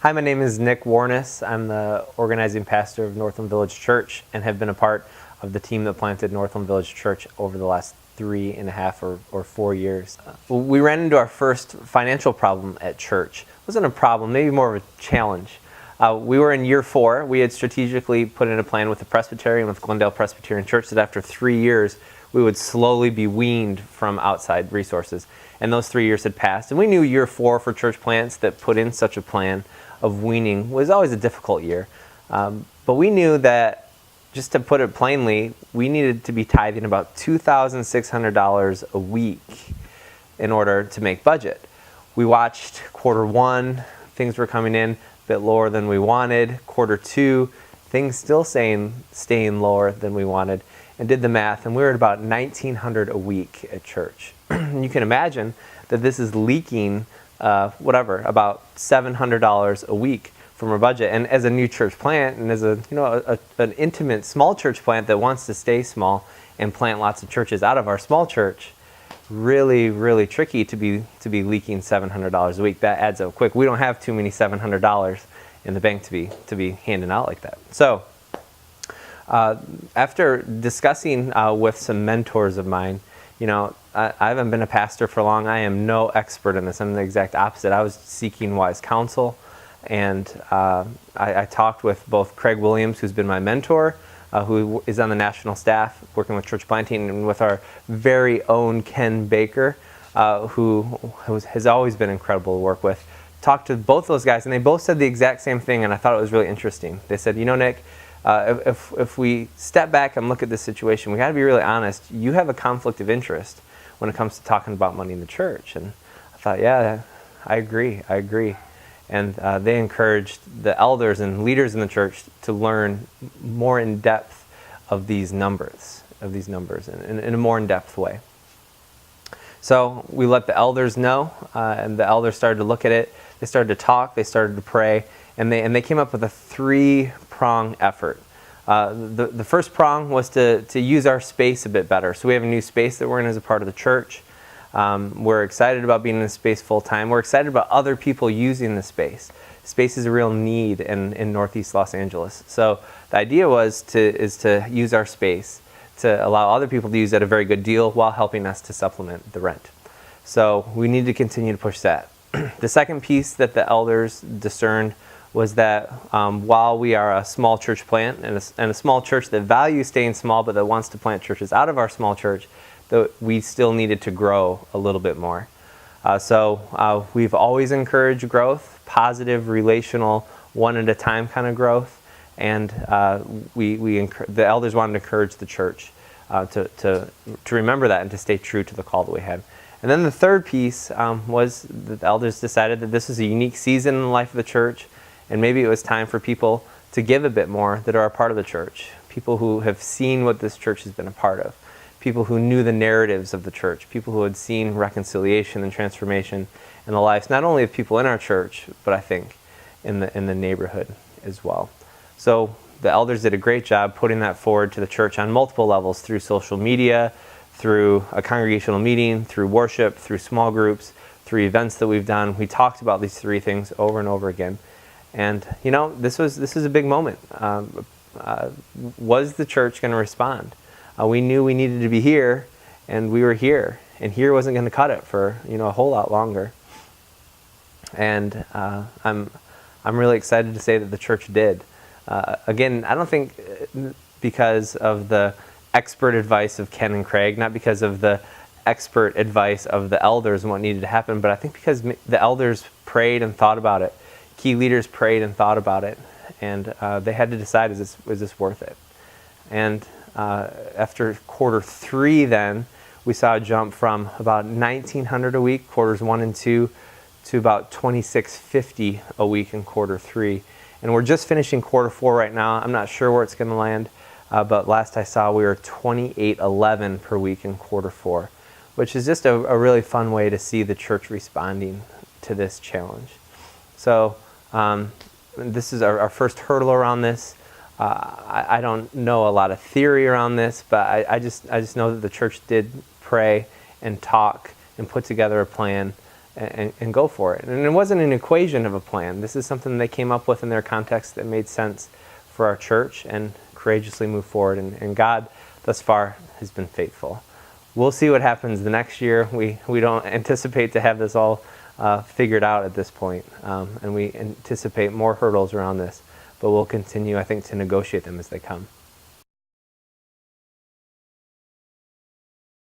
Hi, my name is Nick Warnes. I'm the organizing pastor of Northland Village Church and have been a part of the team that planted Northland Village Church over the last 3.5 or 4 years. We ran into our first financial problem at church. It wasn't a problem, maybe more of a challenge. We were in year 4. We had strategically put in a plan with the Presbyterian, with Glendale Presbyterian Church, that after 3 years, we would slowly be weaned from outside resources. And those 3 years had passed. And we knew year 4 for church plants that put in such a plan of weaning was always a difficult year. But we knew that, just to put it plainly, we needed to be tithing about $2,600 a week in order to make budget. We watched quarter 1, things were coming in a bit lower than we wanted. Quarter 2, things still staying lower than we wanted, and did the math, and we were at about $1,900 a week at church. You can imagine that this is leaking about $700 a week from our budget. And as a new church plant, and as an intimate small church plant that wants to stay small and plant lots of churches out of our small church, really, really tricky to be leaking $700 a week. That adds up quick. We don't have too many $700 in the bank to be handing out like that. So after discussing with some mentors of mine, I haven't been a pastor for long. I am no expert in this. I'm the exact opposite. I was seeking wise counsel, and I talked with both Craig Williams, who's been my mentor, who is on the national staff working with church planting, and with our very own Ken Baker, who has always been incredible to work with. Talked to both those guys, and they both said the exact same thing, and I thought it was really interesting. They said, Nick, if we step back and look at this situation, we got to be really honest. You have a conflict of interest when it comes to talking about money in the church. And I thought, yeah, I agree. And they encouraged the elders and leaders in the church to learn more in depth of these numbers in a more in-depth way. So we let the elders know, and the elders started to look at it. They started to talk. They started to pray, and they came up with a 3-prong effort. The first prong was to use our space a bit better. So we have a new space that we're in as a part of the church. We're excited about being in the space full time. We're excited about other people using the space. Space is a real need in Northeast Los Angeles. So the idea is to use our space to allow other people to use at a very good deal while helping us to supplement the rent. So we need to continue to push that. The second piece that the elders discerned was that while we are a small church plant and a small church that values staying small but that wants to plant churches out of our small church, that we still needed to grow a little bit more. So we've always encouraged growth, positive, relational, one at a time kind of growth, and the elders wanted to encourage the church to remember that and to stay true to the call that we had. And then the third piece was that the elders decided that this was a unique season in the life of the church, and maybe it was time for people to give a bit more that are a part of the church, people who have seen what this church has been a part of, people who knew the narratives of the church, people who had seen reconciliation and transformation in the lives, not only of people in our church, but I think in the neighborhood as well. So the elders did a great job putting that forward to the church on multiple levels, through social media, through a congregational meeting, through worship, through small groups, through events that we've done. We talked about these 3 things over and over again. And, this was a big moment. Was the church going to respond? We knew we needed to be here, and we were here. And here wasn't going to cut it for, a whole lot longer. And I'm really excited to say that the church did. Again, I don't think because of the expert advice of Ken and Craig, not because of the expert advice of the elders and what needed to happen, but I think because the elders prayed and thought about it. Key leaders prayed and thought about it, and they had to decide, is this worth it? And after quarter 3, then we saw a jump from about $1,900 a week, quarters 1 and 2, to about $2,650 a week in quarter 3. And we're just finishing quarter 4 right now. I'm not sure where it's going to land, but last I saw we were $2,811 per week in quarter 4, which is just a really fun way to see the church responding to this challenge. So this is our first hurdle around this. I don't know a lot of theory around this, but I just know that the church did pray and talk and put together a plan and go for it. And it wasn't an equation of a plan. This is something they came up with in their context that made sense for our church, and courageously move forward. And God, thus far, has been faithful. We'll see what happens the next year. We don't anticipate to have this all figured out at this point, and we anticipate more hurdles around this. But we'll continue, I think, to negotiate them as they come.